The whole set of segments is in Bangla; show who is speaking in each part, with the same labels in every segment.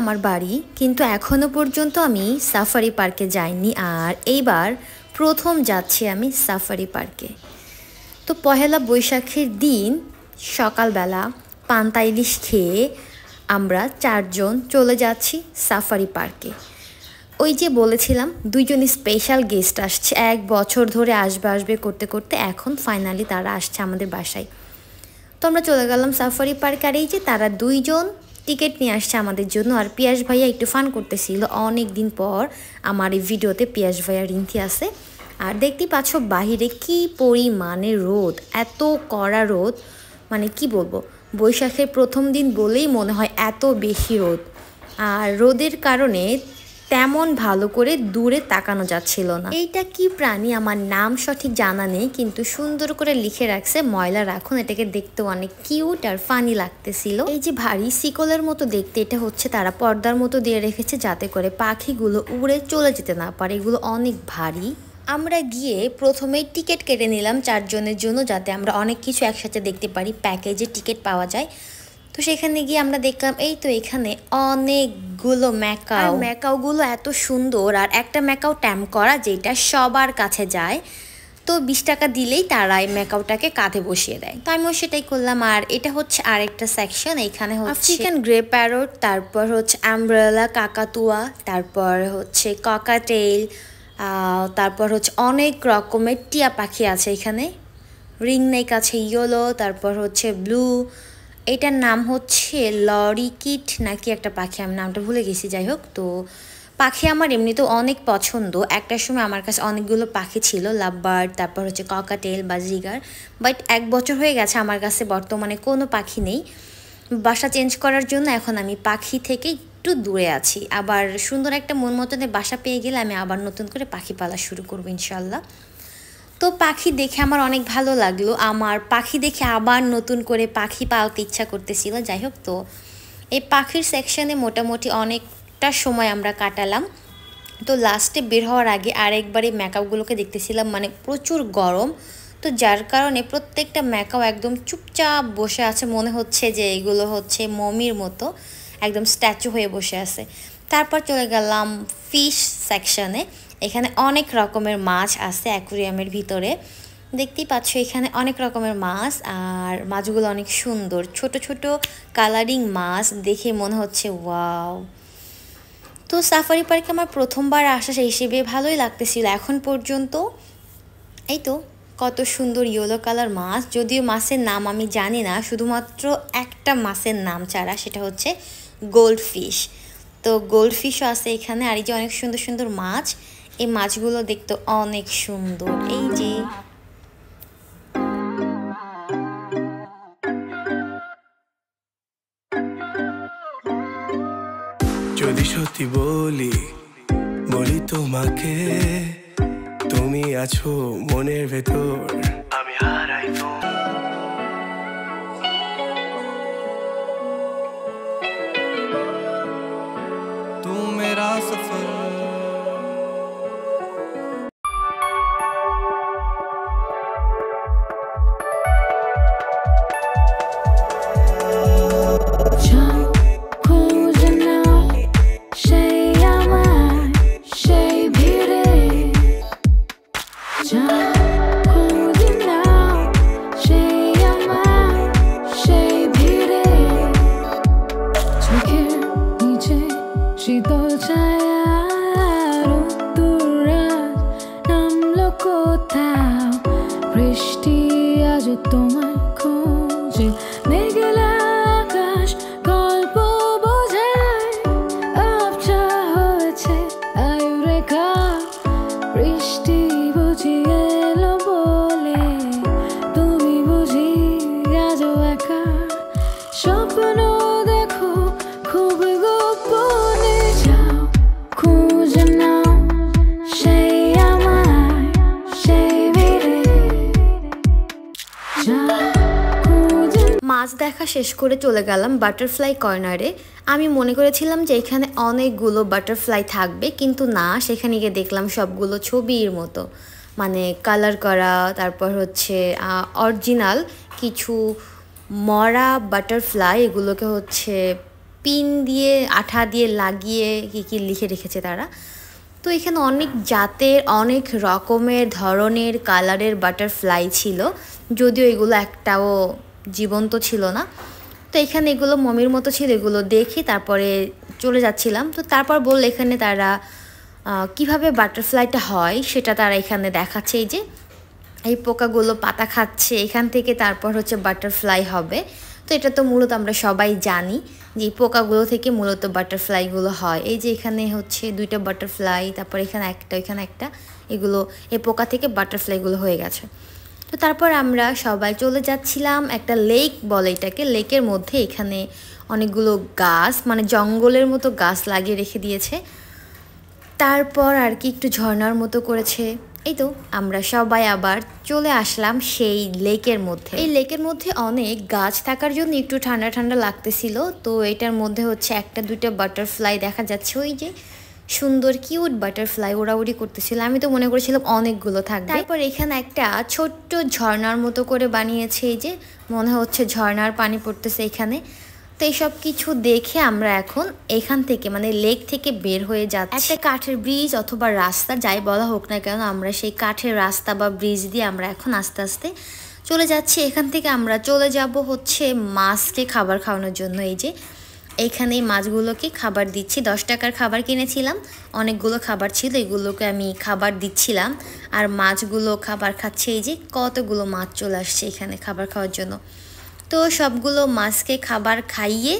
Speaker 1: আমার বাড়ি, কিন্তু এখনো পর্যন্ত আমি সাফারি পার্কে যাইনি। আর এইবার প্রথম যাচ্ছি আমি সাফারি পার্কে। তো পহেলা বৈশাখের দিন সকালবেলা পান্তা ইলিশ খেয়ে আমরা 4 জন চলে যাচ্ছি সাফারি পার্কে। ওই যে বলেছিলাম দুইজন স্পেশাল গেস্ট আসছে, 1 বছর ধরে আসবে করতে করতে এখন ফাইনালি তারা আসছে আমাদের বাসায়। তো আমরা চলে গেলাম সাফারি পার্ক। আর এই যে তারা 2 জন টিকিট নিয়ে আসছে আমাদের জন্য। আর পিয়াস ভাইয়া একটু ফান করতেছিল, অনেক দিন পর আমার এই ভিডিওতে পিয়াস ভাইয়া রিন্থি আছে। আর দেখতেই পাচ্ছ বাহিরে কি পরিমাণে রোদ, এত কড়া রোদ, মানে কি বলবো, বৈশাখের প্রথম দিন বলেই মনে হয় এত বেশি রোদ। আর রোদের কারণে তেমন ভালো করে দূরে তাকানো যাচ্ছিল না। এইটা কি প্রাণী আমার নাম সঠিক জানা নেই, কিন্তু সুন্দর করে লিখে রাখছে ময়লা রাখুন। এটাকে দেখতে অনেক কিউট আর ফানি লাগতেছিল। এই যে ভারী শিকলের মতো দেখতে, এটা হচ্ছে তারা পর্দার মতো দিয়ে রেখেছে যাতে করে পাখিগুলো উড়ে চলে যেতে না পারে, এগুলো অনেক ভারী। আমরা গিয়ে প্রথমেই টিকিট কেটে নিলাম 4 জনের জন্য, যাতে আমরা অনেক কিছু একসাথে দেখতে পারি। প্যাকেজে টিকিট পাওয়া যায়। তো সেখানে গিয়ে আমরা দেখলাম এই তো এখানে অনেকগুলো ম্যাকাও, ম্যাকাওগুলো এত সুন্দর। আর একটা ম্যাকাও ট্যাম করা, যেটা সবার কাছে যায়। তো 20 টাকা দিলেই তারা এই ম্যাকাওটাকে কাঁধে বসিয়ে দেয়। তো আমিও সেটাই করলাম। আর এটা হচ্ছে আরেকটা সেকশন, এখানে হচ্ছে আফ্রিকান গ্রে প্যারট, তারপর হচ্ছে আমব্রেলা কাকাতুয়া, তারপর হচ্ছে ককাটেল, তারপর হচ্ছে অনেক রকমের টিয়া পাখি আছে এখানে। রিংনেক আছে ইয়েলো, তারপর হচ্ছে ব্লু, এটার নাম হচ্ছে লরিকিট নাকি একটা পাখি, আমি নামটা ভুলে গেছি। যাই হোক, তো পাখি আমার এমনিতেও অনেক পছন্দ। একটা সময় আমার কাছে অনেকগুলো পাখি ছিল, লাভবার্ড, তারপর হচ্ছে ককাটেল বা জিগার। বাট 1 বছর হয়ে গেছে আমার কাছে বর্তমানে কোনো পাখি নেই। বাসা চেঞ্জ করার জন্য এখন আমি পাখি থেকে একটু দূরে আছি। আবার সুন্দর একটা মন মতনের বাসা পেয়ে গেলে আমি আবার নতুন করে পাখি পালা শুরু করবো ইনশাল্লাহ। তো পাখি দেখে আমার অনেক ভালো লাগলো, আমার পাখি দেখে আবার নতুন করে পাখি পালতে ইচ্ছা করতেছিল। যাই হোক, তো এই পাখির সেকশনে মোটামুটি অনেকটা সময় আমরা কাটালাম। তো লাস্টে বের হওয়ার আগে আরেকবারই ম্যাকাওগুলোকে দেখতেছিলাম, মানে প্রচুর গরম। তো যার কারণে প্রত্যেকটা ম্যাকাও একদম চুপচাপ বসে আছে, মনে হচ্ছে যে এগুলো হচ্ছে মমির মতো একদম স্ট্যাচু হয়ে বসে আছে। তারপর চলে গেলাম ফিশ সেকশনে। এখানে অনেক রকমের মাছ আছে অ্যাকুরিয়ামের ভিতরে, দেখতেই পাচ্ছ এখানে অনেক রকমের মাছ। আর মাছগুলো অনেক সুন্দর, ছোট ছোট কালারিং মাছ, দেখে মনে হচ্ছে ওয়াও। তো সাফারি পার্কে আমার প্রথমবার আসা, সেই হিসেবে ভালোই লাগতেছিল এখন পর্যন্ত। এই তো কত সুন্দর ইয়েলো কালার মাছ, যদিও মাছের নাম আমি জানি না, শুধুমাত্র একটা মাছের নাম ছাড়া, সেটা হচ্ছে গোল্ড ফিশ। তো গোল্ড ফিশও আছে এখানে। আর এই যে অনেক সুন্দর সুন্দর মাছ, এই মাছগুলো দেখতে অনেক সুন্দর। এই যে
Speaker 2: যদি সত্যি বলি তোমাকে, তুমি আছো মনের ভেতর, আমি হারাই तू मेरा सफर।
Speaker 1: মাছ দেখা শেষ করে চলে গেলাম বাটারফ্লাই কর্নারে। আমি মনে করেছিলাম যে এখানে অনেকগুলো বাটারফ্লাই থাকবে, কিন্তু না, সেখানে গিয়ে দেখলাম সবগুলো ছবির মতো, মানে কালার করা। তারপর হচ্ছে অরিজিনাল কিছু মরা বাটারফ্লাই, এগুলোকে হচ্ছে পিন দিয়ে আঠা দিয়ে লাগিয়ে কী লিখে রেখেছে তারা। তো এখানে অনেক জাতের অনেক রকমের ধরনের কালারের বাটারফ্লাই ছিল, যদিও এগুলো একটাও জীবন্ত ছিল না। তো এখানে এগুলো মমির মতো ছিল, এগুলো দেখে তারপরে চলে যাচ্ছিলাম। তো তারপর বললো এখানে তারা কিভাবে বাটারফ্লাইটা হয় সেটা তারা এখানে দেখাচ্ছে। এই যে এই পোকাগুলো পাতা খাচ্ছে, এখান থেকে তারপর হচ্ছে বাটারফ্লাই হবে। তো এটা তো মূলত আমরা সবাই জানি যে এই পোকাগুলো থেকে মূলত বাটারফ্লাইগুলো হয়। এই যে এখানে হচ্ছে 2টা বাটারফ্লাই, তারপর এখানে একটা, এখানে একটা, এগুলো এই পোকা থেকে বাটারফ্লাইগুলো হয়ে গেছে। তো তারপর আমরা সবাই চলে যাচ্ছিলাম একটা লেক বলে এটাকে, লেকের মধ্যে এখানে অনেকগুলো গাছ মানে জঙ্গলের মতো গাছ লাগিয়ে রেখে দিয়েছে। তারপর আর কি একটু ঝর্ণার মতো করেছে। এই তো আমরা সবাই আবার চলে আসলাম সেই লেকের মধ্যে। এই লেকের মধ্যে অনেক গাছ থাকার জন্য একটু ঠান্ডা ঠান্ডা লাগতেছিল। তো এটার মধ্যে হচ্ছে 1-2টা বাটারফ্লাই দেখা যাচ্ছে, ওই যে সুন্দর কিউট বাটারফ্লাই ওড়াউড়ি করতেছিল। আমি তো মনে করেছিলাম অনেকগুলো থাকবে। তারপর এখানে একটা ছোট্ট ঝর্ণার মতো করে বানিয়েছে, এই যে মনে হচ্ছে ঝর্ণার পানি পড়তেছে এখানে। তো এইসব কিছু দেখে আমরা এখন এখান থেকে মানে লেক থেকে বের হয়ে যাচ্ছি। একটা কাঠের ব্রিজ অথবা রাস্তা যাই বলা হোক না কেন, আমরা সেই কাঠের রাস্তা বা ব্রিজ দিয়ে আমরা এখন আস্তে আস্তে চলে যাচ্ছি। এখান থেকে আমরা চলে যাব হচ্ছে মাছকে খাবার খাওয়ানোর জন্য। এই যে এইখানে মাছগুলোকে খাবার দিচ্ছি, 10 টাকার খাবার কিনেছিলাম, অনেকগুলো খাবার ছিল, এগুলোকে আমি খাবার দিচ্ছিলাম আর মাছগুলো খাবার খাচ্ছে। এই যে কতগুলো মাছ চলে আসছে এখানে খাবার খাওয়ার জন্য। তো সবগুলো মাছকে খাবার খাইয়ে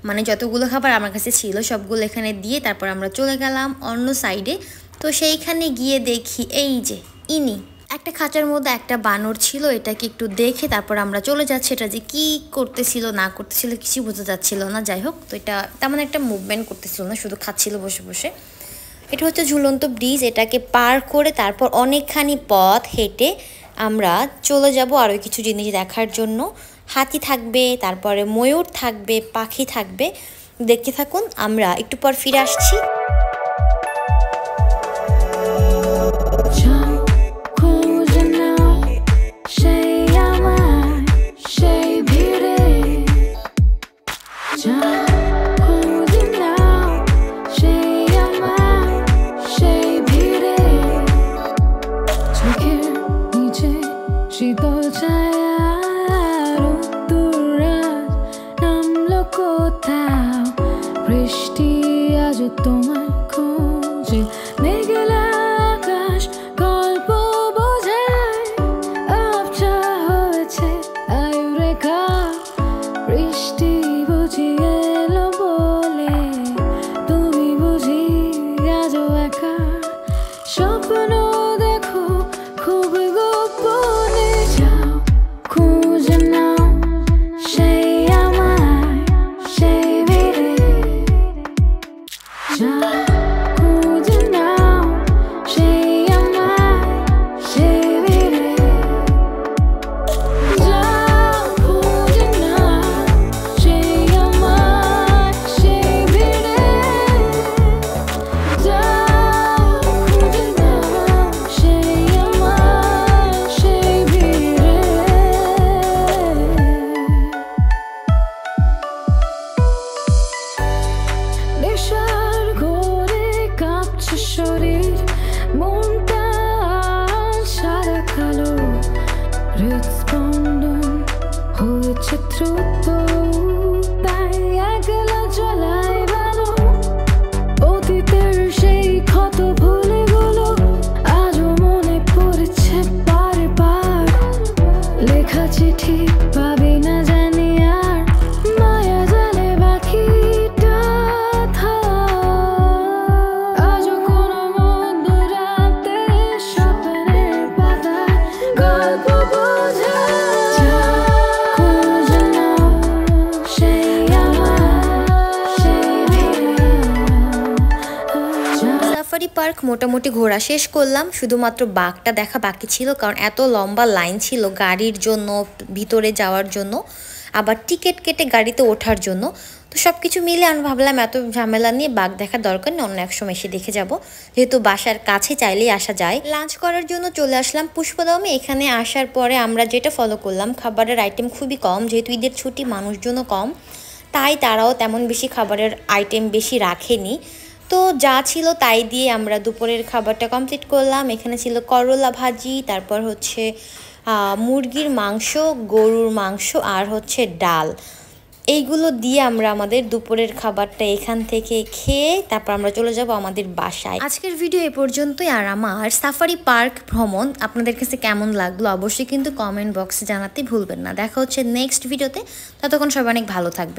Speaker 1: মানে যতগুলো খাবার আমার কাছে ছিল সবগুলো এখানে দিয়ে তারপর আমরা চলে গেলাম অন্য সাইডে। তো সেইখানে গিয়ে দেখি এই যে ইনি একটা খাঁচার মধ্যে একটা বানর ছিল, এটাকে একটু দেখে তারপর আমরা চলে যাচ্ছি। এটা যে কী করতেছিল না করতেছিল কিছু বোঝা যাচ্ছিল না। যাই হোক, তো এটা তেমন একটা মুভমেন্ট করতেছিল না, শুধু খাচ্ছিল বসে বসে। এটা হচ্ছে ঝুলন্ত ব্রিজ, এটাকে পার করে তারপর অনেকখানি পথ হেঁটে আমরা চলে যাব আরও কিছু জিনিস দেখার জন্য। হাতি থাকবে, তারপরে ময়ূর থাকবে, পাখি থাকবে, দেখতে থাকুন, আমরা একটু পর ফিরে আসছি।
Speaker 3: বৃষ্টি আজ তোমার খোঁজে মেঘলা আকাশ গল্প বোঝায় আবছা হয়েছে আয়ুরেখা বৃষ্টি বুঝি এলো বলে তুমি বুঝি আজও একা স্বপ্ন দেখো খুব গোপনে যাও খুঁজে নাও সেই আমায় সেই ভিড়ে খুঁজে নাও সেই আমায় সেই ভিড়ে যাও খুঁজে নাও সেই আমায় সেই ভিড়ে যাও খুঁজে নাও সেই আমায় সেই ভিড়ে নেশার ঘোরে কাঁপছে শরীর মনটা সাদা কালো হৃদস্পন্দন হয়েছে দ্রুত তাই একলা চলাই ভালো অতীতের সেই ক্ষত ভুলেগুলো আজও মনে পড়েছে বারে বার লেখা চিঠি পাবে না জানি আর মায়া জালে বাকিটা আজও কোনো মধ্যরাতে স্বপ্নের পাতায় গল্প বোঝায় খুঁজে নাও সেই আমায় সেই ভিড়ে
Speaker 1: সাফারি পার্ক মোটামুটি ঘোরা শেষ করলাম, শুধুমাত্র বাঘটা দেখা বাকি ছিল, কারণ এত লম্বা লাইন ছিল গাড়ির জন্য, ভিতরে যাওয়ার জন্য, আবার টিকিট কেটে গাড়িতে ওঠার জন্য। তো সব কিছু মিলে আমি ভাবলাম এত ঝামেলা নিয়ে বাঘ দেখার দরকার নেই, অন্য এক সময় এসে দেখে যাব, যেহেতু বাসার কাছে চাইলেই আসা যায়। লাঞ্চ করার জন্য চলে আসলাম পুষ্পদমে। এখানে আসার পরে আমরা যেটা ফলো করলাম, খাবারের আইটেম খুবই কম, যেহেতু ঈদের ছুটি মানুষজনও কম, তাই তারাও তেমন বেশি খাবারের আইটেম বেশি রাখেনি। তো যা ছিল তাই দিয়ে আমরা দুপুরের খাবারটা কমপ্লিট করলাম। এখানে ছিল করলা ভাজি, তারপর হচ্ছে মুরগির মাংস, গরুর মাংস আর হচ্ছে ডাল। এইগুলো দিয়ে আমরা আমাদের দুপুরের খাবারটা এখান থেকে খেয়ে তারপর আমরা চলে যাব আমাদের বাসায়। আজকের ভিডিও এ পর্যন্তই। আর আমার সাফারি পার্ক ভ্রমণ আপনাদের কাছে কেমন লাগলো অবশ্যই কিন্তু কমেন্ট বক্সে জানাতে ভুলবেন না। দেখা হচ্ছে নেক্সট ভিডিওতে, ততক্ষণ সবাই অনেক ভালো থাকবে।